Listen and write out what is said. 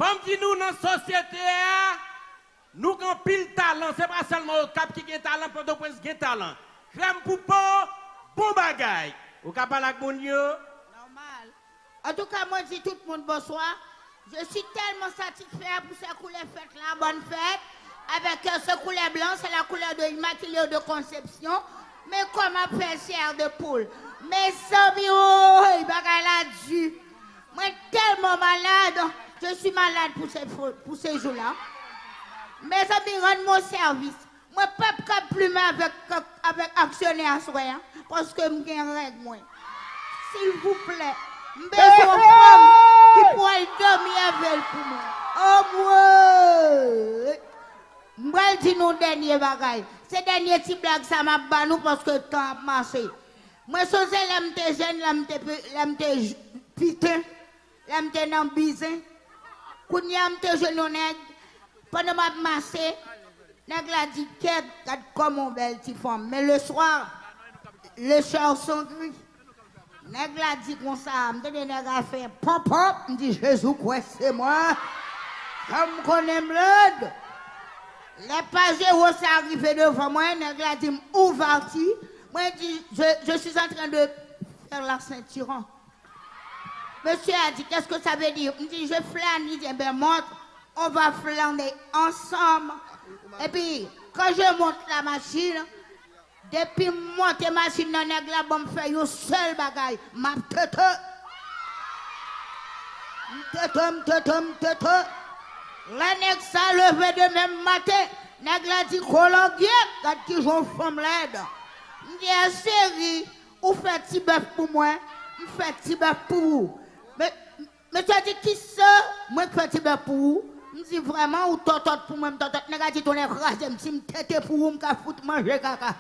Femme dit nous dans la société, nous avons pile talent. Ce n'est pas seulement au cap qui a talent, pour d'autres qui a talent. Crème poupo, bon bagaille. Vous avez parlé avec mon Dieu? Normal. En tout cas, moi, je dis tout le monde bonsoir. Je suis tellement satisfait pour cette couleur fête là, bonne fête. Avec ce couleur blanc, c'est la couleur de Immaculée de Conception. Mais comme on fait chair de poule. Mais ça, il va dû. Moi, tellement malade. Je suis malade pour ces jours-là. Mes amis rendent mon service. Moi, je ne peux pas plumer avec actionnaire soyant. Parce que je suis en règle, moi. S'il vous plaît. Je besoin de femme qui pourrait dormir avec pour moi. Oh, moi! Je dis nous dernier bagaille. Ces derniers petits blagues, ça m'a bannou parce que le temps a marché. Moi, je suis jeune, je putain, je suis bizin. Quand je suis jeune, pendant que je marché, je me dit qu'elle comme une belle petite femme. Mais le soir, les chars sont gris. Nèg la dit comme ça, me donne nèg a fait pop pop, me dit Jésus quoi c'est moi. Comme connais bled. Les pagéros c'est arrivé devant moi, nèg la dit ouverti. Moi dit je suis en train de faire la ceinture. Monsieur a dit qu'est-ce que ça veut dire? Me dit je flâne, il dit ben monte, on va flâner ensemble. Et puis quand je monte la machine, depuis monter machine dans nèg la bon faire yo seul bagaille m'a tete la nèg ça levé de même matin nèg la dit colongier quand qui j'en femme l'aide m'dit série ou fait petit bœuf pour moi me fait petit bœuf pour vous mais tu as dit qui ça moi fait petit bœuf pour vous me dit vraiment ou totot pour moi totot nèg a dit ton écrasé me si me tete pour vous me ka foutre manger caca.